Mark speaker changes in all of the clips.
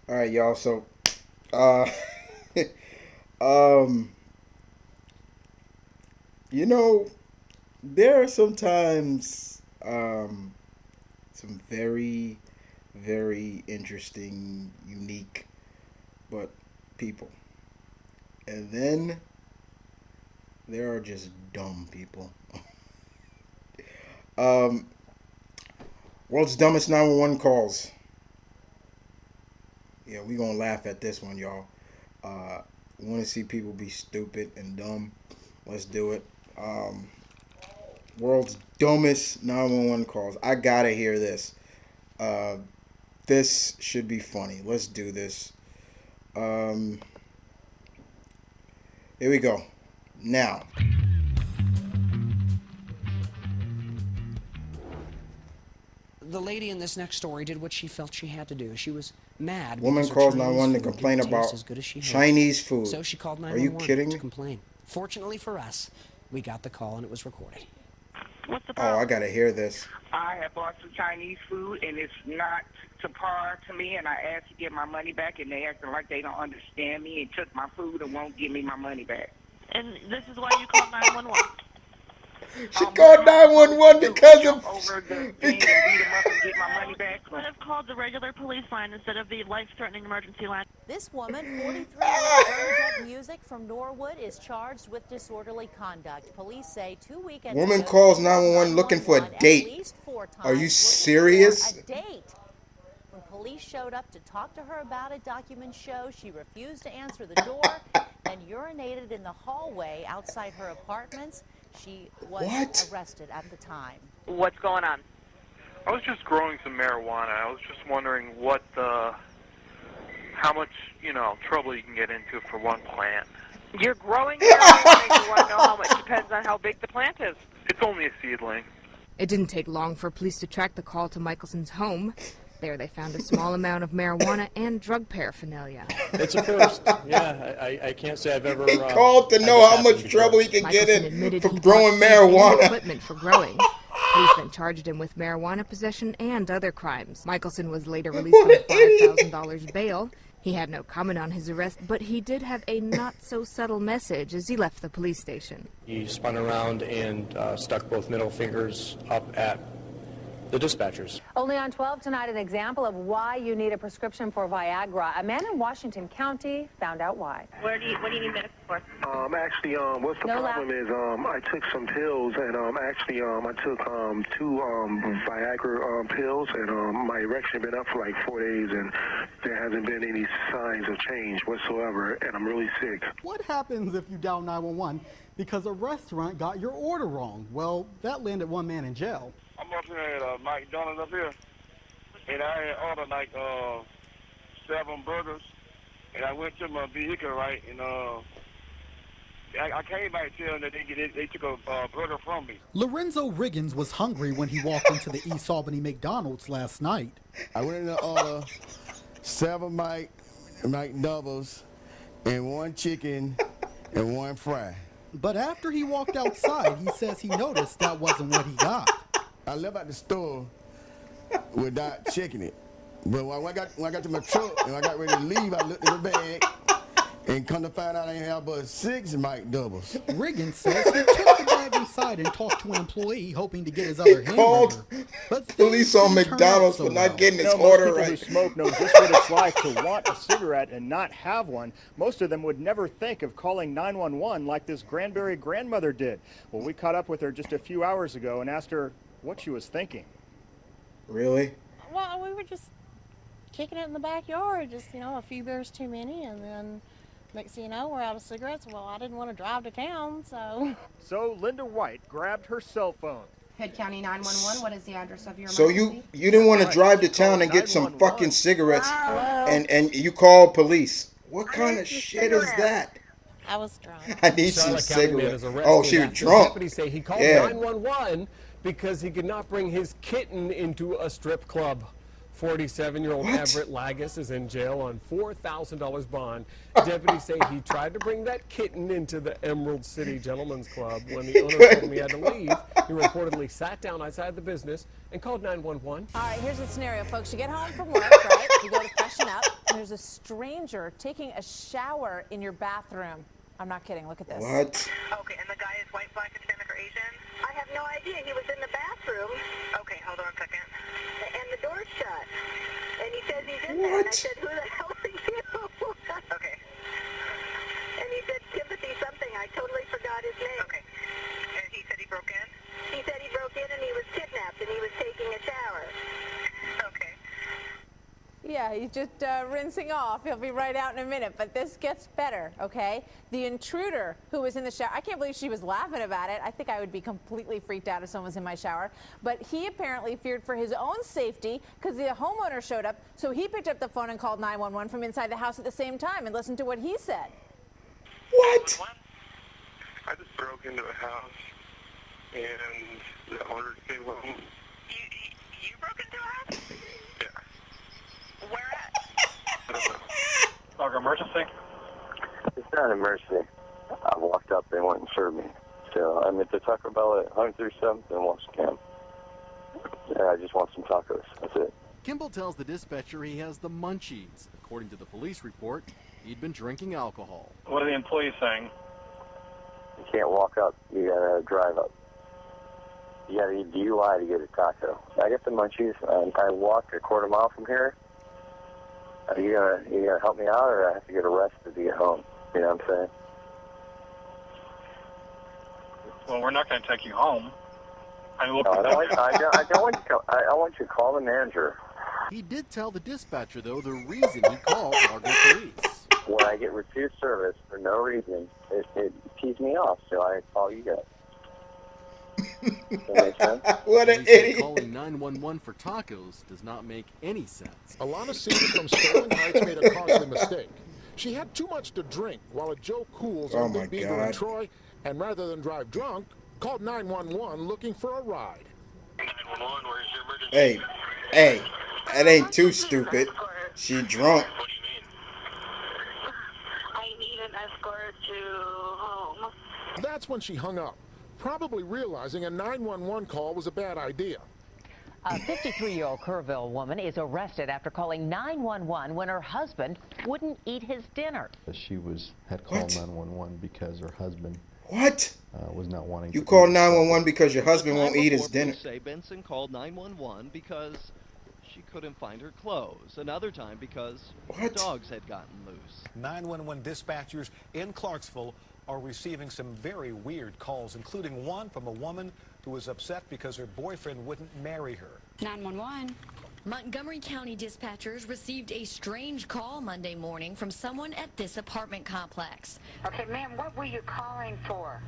Speaker 1: All right, y'all. So, uh, um, you know, there are sometimes some very, very interesting, unique, but people, and then there are just dumb people. Um, World's dumbest 911 calls. Yeah, we gonna laugh at this one, y'all. Uh, Want to see people be stupid and dumb? Let's do it. Um, World's dumbest 911 calls. I gotta hear this. Uh, this should be funny. Let's do this. Um, Here we go. Now,
Speaker 2: The lady in this next story did what she felt she had to do. She was mad
Speaker 1: woman
Speaker 2: because her
Speaker 1: calls
Speaker 2: Chinese
Speaker 1: 911 to
Speaker 2: food
Speaker 1: complain
Speaker 2: didn't taste
Speaker 1: about
Speaker 2: as good as she hoped.
Speaker 1: Chinese food.
Speaker 2: So she called
Speaker 1: Are you
Speaker 2: 911
Speaker 1: kidding
Speaker 2: to
Speaker 1: me?
Speaker 2: complain. Fortunately for us, we got the call and it was recorded.
Speaker 3: What's the
Speaker 1: Oh, I
Speaker 3: problem?
Speaker 1: gotta hear this.
Speaker 3: I have bought some Chinese food and it's not to par to me, and I asked to get my money back, and they acting like they don't understand me and took my food and won't give me my money back.
Speaker 4: And this is why you called 911.
Speaker 1: She
Speaker 3: What
Speaker 1: called
Speaker 3: am I supposed
Speaker 1: 911
Speaker 3: to do?
Speaker 1: because
Speaker 3: Jump
Speaker 1: of
Speaker 3: over the thing and beat them up and get my money back?
Speaker 4: You could have called the regular police line instead of the life-threatening emergency line.
Speaker 5: This woman, 43-year-old Bernadette Music from Norwood, is charged with disorderly conduct. Police say 2 weekends
Speaker 1: woman
Speaker 5: ago,
Speaker 1: calls
Speaker 5: she
Speaker 1: 911 looking for a
Speaker 5: 911
Speaker 1: date.
Speaker 5: At least 4 times
Speaker 1: Are you
Speaker 5: looking
Speaker 1: serious?
Speaker 5: For a date. When police showed up to talk to her about it, documents show she refused to answer the door and urinated in the hallway outside her apartments. She was
Speaker 1: What?
Speaker 5: arrested at the time.
Speaker 4: What's going on?
Speaker 6: I was just growing some marijuana. I was just wondering how much, trouble you can get into for one plant.
Speaker 4: You're growing marijuana and you want to know how much. Depends on how big the plant is.
Speaker 6: It's only a seedling.
Speaker 7: It didn't take long for police to track the call to Michelson's home. There they found a small amount of marijuana and drug paraphernalia.
Speaker 8: It's a first. Yeah, I can't say I've ever.
Speaker 1: He called to
Speaker 8: had
Speaker 1: know
Speaker 8: this
Speaker 1: how
Speaker 8: happen
Speaker 1: much
Speaker 8: before.
Speaker 1: trouble he could get
Speaker 7: Michelson
Speaker 1: in
Speaker 7: admitted
Speaker 1: from
Speaker 7: he
Speaker 1: growing
Speaker 7: bought seeds and
Speaker 1: marijuana.
Speaker 7: equipment for growing. Police then charged him with marijuana possession and other crimes. Michelson was later released on $5,000 bail. He had no comment on his arrest, but he did have a not-so-subtle message as he left the police station.
Speaker 8: He spun around and stuck both middle fingers up at the dispatchers.
Speaker 9: Only on 12 tonight, an example of why you need a prescription for Viagra. A man in Washington County found out why.
Speaker 4: What do you need medicine for?
Speaker 10: Actually, what's the problem is, I took some pills, and I took 2 Viagra pills, and my erection been up for like 4 days, and there hasn't been any signs of change whatsoever, and I'm really sick.
Speaker 11: What happens if you dial 911 because a restaurant got your order wrong? Well, that landed one man in jail.
Speaker 12: I'm up here at McDonald's up here, and I had ordered like 7 burgers, and I went to my vehicle, right, and I came back to them that they took a burger from me.
Speaker 11: Lorenzo Riggins was hungry when he walked into the East Albany McDonald's last night.
Speaker 13: I went in to order 7 McDoubles and 1 chicken and 1 fry.
Speaker 11: But after he walked outside, he says he noticed that wasn't what he got.
Speaker 13: I left out the store without checking it. But when I got to my truck and I got ready to leave, I looked in the bag and come to find out I didn't have but 6 Doubles.
Speaker 11: Riggins says he took the bag inside and talked to an employee hoping to get his other hamburger. But
Speaker 1: Police on McDonald's for not getting his order
Speaker 14: most people
Speaker 1: right.
Speaker 14: who smoke know just what it's like to want a cigarette and not have one. Most of them would never think of calling 911 like this Granbury grandmother did. Well, we caught up with her just a few hours ago and asked her what she was thinking.
Speaker 1: Really?
Speaker 15: Well, we were just kicking it in the backyard, just, a few beers too many, and then next thing you know, we're out of cigarettes. Well, I didn't want to drive to town, so.
Speaker 14: So Linda White grabbed her cell phone.
Speaker 16: Hood County 911, what is the address of your
Speaker 1: So
Speaker 16: emergency?
Speaker 1: you didn't want to drive to town and get some fucking cigarettes,
Speaker 15: Hello?
Speaker 1: and you called police. What kind of shit is that?
Speaker 15: I was drunk.
Speaker 1: I need some
Speaker 17: Charlotte County man
Speaker 1: cigarettes.
Speaker 17: is arrested
Speaker 1: Oh, she was
Speaker 17: after
Speaker 1: drunk.
Speaker 17: Deputies say he called
Speaker 1: Yeah.
Speaker 17: 911 because he could not bring his kitten into a strip club. 47-year-old Everett Lagus is in jail on $4,000 bond. Deputies say he tried to bring that kitten into the Emerald City Gentlemen's Club. When the owner told him he had to leave, he reportedly sat down outside the business and called 911.
Speaker 5: All right, here's the scenario, folks. You get home from work, right? You go to freshen up. There's a stranger taking a shower in your bathroom. I'm not kidding. Look at this.
Speaker 1: What?
Speaker 4: Okay, and the guy is white, black, Hispanic, or Asian? I have no idea. He was in the bathroom. Okay, hold on a second. And the door's shut. And he says he's in there. And I said, who the hell are you? Okay. And he said, Timothy something. I totally forgot his name. Okay. And he said he broke in? He said he broke in and he was kidnapped and he was taking a shower. Okay.
Speaker 5: Yeah, he's just rinsing off. He'll be right out in a minute. But this gets better, okay? The intruder who was in the shower, I can't believe she was laughing about it. I think I would be completely freaked out if someone was in my shower. But he apparently feared for his own safety because the homeowner showed up. So he picked up the phone and called 911 from inside the house at the same time, and listened to what he said.
Speaker 1: What?
Speaker 6: I just broke into a house, and the owner came home.
Speaker 4: You broke into a house?
Speaker 6: Yeah.
Speaker 4: Where at?
Speaker 6: I don't know.
Speaker 12: Dog emergency?
Speaker 18: It's not an emergency. I walked up, they went and served me. So I'm at the Taco Bell at 137th and Washington Camp. Yeah, I just want some tacos. That's it.
Speaker 19: Kimball tells the dispatcher he has the munchies. According to the police report, he'd been drinking alcohol.
Speaker 12: What are the employees saying?
Speaker 18: You can't walk up. You gotta drive up. You gotta get DUI to get a taco. I get the munchies. I walked a quarter mile from here. Are you gonna help me out, or I have to get arrested to get home? You know what I'm saying?
Speaker 12: Well, we're not going to take you home. I mean,
Speaker 18: No, I don't want you to. I want you to call the manager.
Speaker 19: He did tell the dispatcher, though, the reason he called Largo Police.
Speaker 18: When I get refused service for no reason, it pees me off, so I call you guys. That make sense?
Speaker 1: What an
Speaker 19: He said
Speaker 1: idiot.
Speaker 19: calling 911 for tacos does not make any sense.
Speaker 20: Alana Sears from Sterling Heights made a costly mistake. She had too much to drink while at Joe Cool's
Speaker 1: Oh
Speaker 20: on
Speaker 1: my
Speaker 20: Big Beaver
Speaker 1: God.
Speaker 20: in Troy, and rather than drive drunk, called 911 looking for a ride.
Speaker 6: 911, where's your emergency?
Speaker 1: Hey, that ain't too stupid. She drunk.
Speaker 6: What do you mean?
Speaker 4: I need an escort to home.
Speaker 20: That's when she hung up, probably realizing a 911 call was a bad idea.
Speaker 21: A 53-year-old Kerrville woman is arrested after calling 911 when her husband wouldn't eat his dinner.
Speaker 22: She had called 911 because her husband
Speaker 1: What?
Speaker 22: Was not wanting
Speaker 1: You
Speaker 22: to
Speaker 1: call
Speaker 22: eat.
Speaker 1: 911 because your husband won't eat his dinner.
Speaker 23: Police say Benson called 911 because she couldn't find her clothes. Another time because her dogs had gotten loose.
Speaker 24: 911 dispatchers in Clarksville are receiving some very weird calls, including one from a woman who was upset because her boyfriend wouldn't marry her.
Speaker 25: 911. Montgomery County dispatchers received a strange call Monday morning from someone at this apartment complex.
Speaker 4: Okay, ma'am, what were you calling for?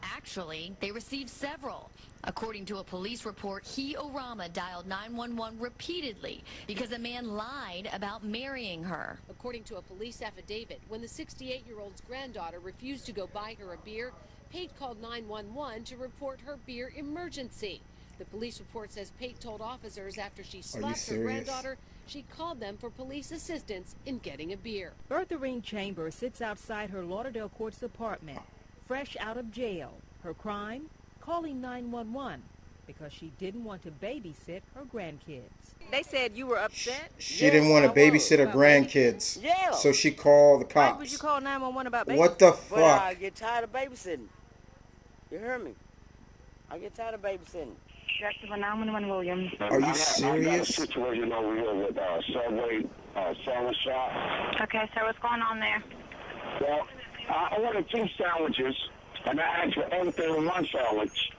Speaker 25: Actually, they received several. According to a police report, Orama dialed 911 repeatedly because a man lied about marrying her.
Speaker 26: According to a police affidavit, when the 68-year-old's granddaughter refused to go buy her a beer, Pate called 911 to report her beer emergency. The police report says Pate told officers after she slapped her granddaughter, she called them for police assistance in getting a beer.
Speaker 27: Bertha Ring Chambers sits outside her Lauderdale Courts apartment, fresh out of jail. Her crime? Calling 911 because she didn't want to babysit her grandkids.
Speaker 28: They said you were upset?
Speaker 1: She didn't want to babysit her grandkids.
Speaker 28: Yeah.
Speaker 1: So she called the
Speaker 28: Why would
Speaker 1: cops.
Speaker 28: you call 911 about babysitting?
Speaker 1: What the
Speaker 28: Well, I
Speaker 1: fuck?
Speaker 28: get tired of babysitting. You hear me? I get tired of babysitting.
Speaker 3: Director 911 Williams.
Speaker 1: Are you
Speaker 10: I got a
Speaker 1: serious?
Speaker 10: situation over here with Subway sandwich shop.
Speaker 3: Okay, so what's going on there?
Speaker 10: Well, I ordered 2 sandwiches, and I asked for everything in one sandwich,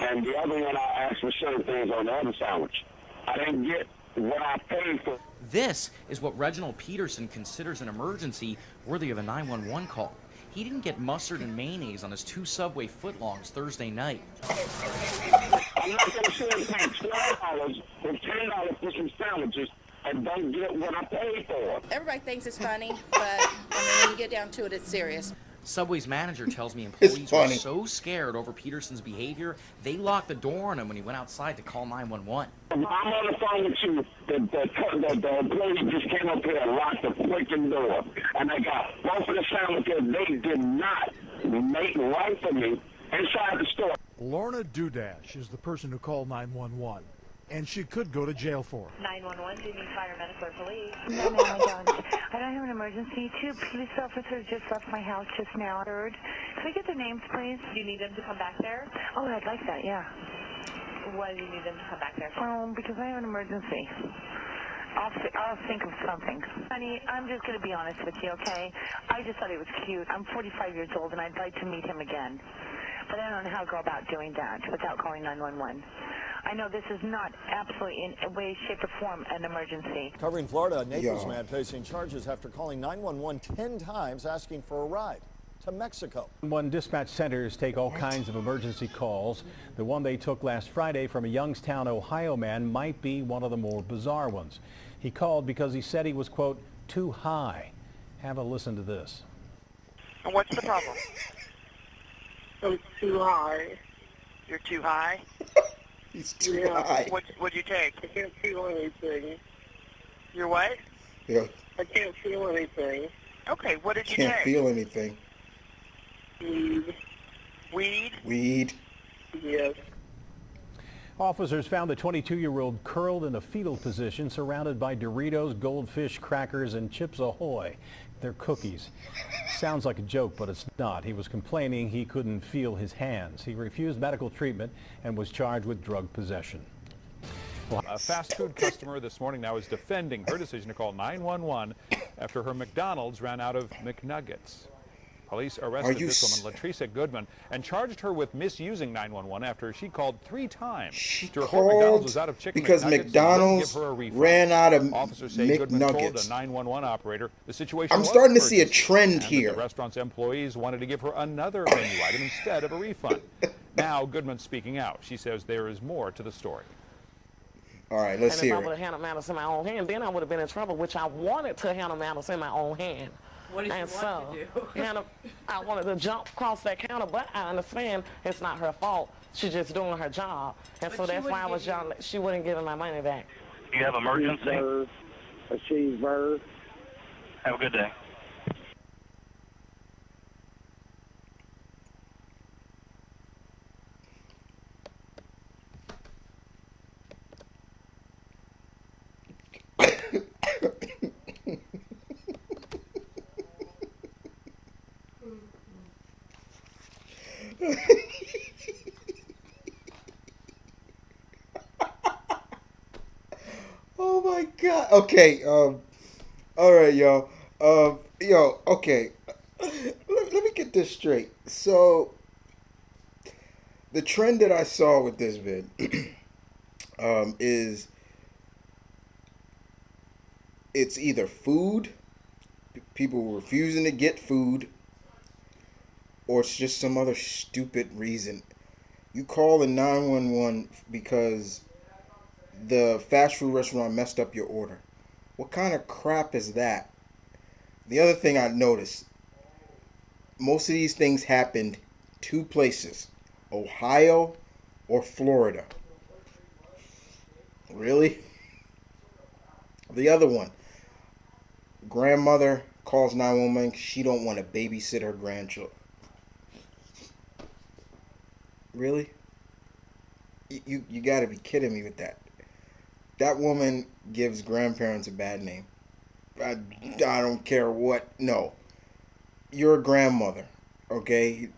Speaker 10: and the other one I asked for certain things on the other sandwich. I didn't get what I paid for.
Speaker 29: This is what Reginald Peterson considers an emergency worthy of a 911 call. He didn't get mustard and mayonnaise on his 2 Subway footlongs Thursday night.
Speaker 10: I'm not going to sit and pay $12 or $10 for some sandwiches and don't get what I paid for.
Speaker 30: Everybody thinks it's funny, but I mean, when you get down to it, it's serious.
Speaker 29: Subway's manager tells me
Speaker 1: It's
Speaker 29: employees were
Speaker 1: funny.
Speaker 29: so scared over Peterson's behavior, they locked the door on him when he went outside to call 911.
Speaker 10: I'm on the phone with you. The employee just came up here and locked the freaking door. And I got both of the sandwiches. They did not make right for me inside the store.
Speaker 31: Lorna Dudash is the person who called 911.
Speaker 20: and she could go to jail for.
Speaker 4: 911, do you need paramedic or police?
Speaker 2: No, ma'am, I don't. I don't have an emergency. Two police officers just left my house just now. Third. Can I get their names, please?
Speaker 4: Do you need them to come back there?
Speaker 2: Oh, I'd like that, yeah.
Speaker 4: Why do you need them to come back there for?
Speaker 2: Oh, because I have an emergency. I'll think of something. Honey, I'm just going to be honest with you, okay? I just thought he was cute. I'm 45 years old, and I'd like to meet him again. But I don't know how to go about doing that without calling 911. I know this is not absolutely in a way, shape, or form an emergency.
Speaker 7: Covering Florida, a Naples man facing charges after calling 911 10 times asking for a ride to Mexico.
Speaker 8: One dispatch centers take all kinds of emergency calls. The one they took last Friday from a Youngstown, Ohio man might be one of the more bizarre ones. He called because he said he was, quote, too high. Have a listen to this.
Speaker 9: And what's the problem?
Speaker 11: I'm too high.
Speaker 9: You're too high?
Speaker 1: He's too high.
Speaker 9: What'd you take?
Speaker 11: I can't feel anything.
Speaker 9: You're what?
Speaker 1: Yeah.
Speaker 11: I can't feel anything.
Speaker 9: Okay, what did you
Speaker 1: Can't
Speaker 9: take?
Speaker 1: feel anything.
Speaker 11: Weed.
Speaker 9: Weed?
Speaker 1: Weed.
Speaker 11: Yes.
Speaker 8: Officers found the 22-year-old curled in a fetal position, surrounded by Doritos, Goldfish, crackers, and Chips Ahoy. They're cookies. Sounds like a joke, but it's not. He was complaining he couldn't feel his hands. He refused medical treatment and was charged with drug possession.
Speaker 13: A fast food customer this morning now is defending her decision to call 911 after her McDonald's ran out of McNuggets. Police arrested this woman, Latricia Goodman, and charged her with misusing 911 after she called 3 times to report McDonald's was out of chicken
Speaker 1: because
Speaker 13: McNuggets
Speaker 1: McDonald's
Speaker 13: and wouldn't give her a refund.
Speaker 1: ran out of
Speaker 13: Officers say Goodman told a
Speaker 1: McNuggets.
Speaker 13: 911 operator the situation
Speaker 1: I'm
Speaker 13: was
Speaker 1: starting to see a
Speaker 13: emergency
Speaker 1: trend
Speaker 13: and that
Speaker 1: here.
Speaker 13: The restaurant's employees wanted to give her another menu item instead of a refund. Now Goodman's speaking out. She says there is more to the story.
Speaker 1: All right, let's
Speaker 14: and if
Speaker 1: hear
Speaker 14: I
Speaker 1: it.
Speaker 14: would have handled matters in my own hand, then I would have been in trouble, which I wanted to handle matters in my own hand.
Speaker 15: What did you want to do?
Speaker 14: I wanted to jump across that counter, but I understand it's not her fault. She's just doing her job. And
Speaker 15: But
Speaker 14: so
Speaker 15: she
Speaker 14: that's why I was young. She wouldn't give me my money back.
Speaker 12: Do you have emergency?
Speaker 11: A cheeseburger.
Speaker 12: Have a good day.
Speaker 1: Oh my God. Okay. All right, y'all. Okay. Let me get this straight. So, the trend that I saw with this vid is it's either food, people refusing to get food, or it's just some other stupid reason. You call the 911 because the fast food restaurant messed up your order. What kind of crap is that? The other thing I noticed, most of these things happened 2 places, Ohio or Florida. Really? The other one, grandmother calls 911 because she don't want to babysit her grandchildren. Really? You got to be kidding me with that. That woman gives grandparents a bad name. I don't care what. No. You're a grandmother, okay?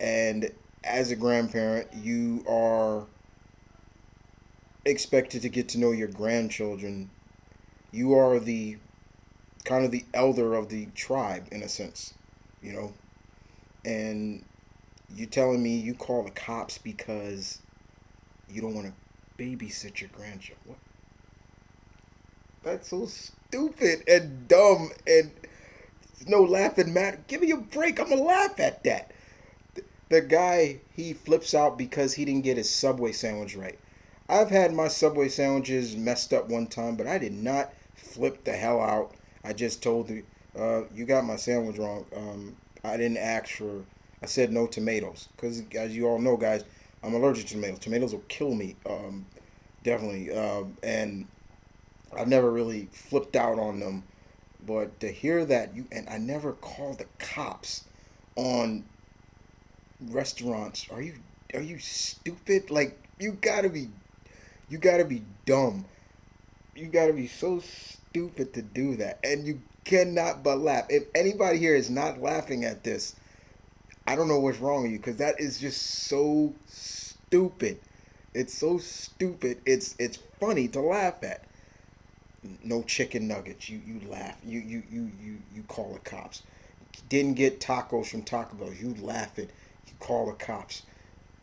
Speaker 1: And as a grandparent, you are expected to get to know your grandchildren. You are the kind of the elder of the tribe, in a sense, you know? And you telling me you call the cops because you don't want to babysit your grandchildren? What? That's so stupid and dumb, and there's no laughing matter. Give me a break. I'm gonna laugh at that. The guy, he flips out because he didn't get his Subway sandwich right. I've had my Subway sandwiches messed up one time, but I did not flip the hell out. I just told you, you got my sandwich wrong. I didn't ask for, I said no tomatoes. Because as you all know, guys, I'm allergic to tomatoes. Tomatoes will kill me, definitely. And I've never really flipped out on them. But to hear that, and I never called the cops on restaurants. Are you stupid? Like, you gotta be You gotta be dumb. You gotta be so stupid to do that. And you cannot but laugh. If anybody here is not laughing at this, I don't know what's wrong with you, because that is just so stupid. It's so stupid. It's funny to laugh at. No chicken nuggets. You laugh. You call the cops. Didn't get tacos from Taco Bell. You laugh it. You call the cops.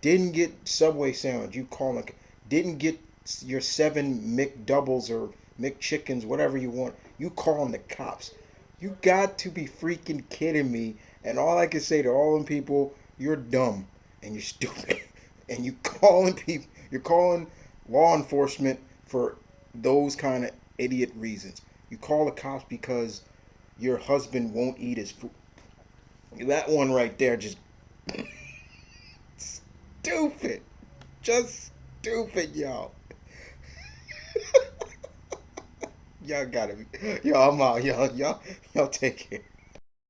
Speaker 1: Didn't get Subway sandwich. You call the. Didn't get your 7 McDoubles or McChickens, whatever you want. You calling the cops. You got to be freaking kidding me. And all I can say to all them people, you're dumb and you're stupid. And you calling people, you're calling law enforcement for those kind of idiot reasons. You call the cops because your husband won't eat his food. That one right there, just stupid. Just stupid, y'all. Y'all gotta be. Y'all, I'm out. Y'all take care.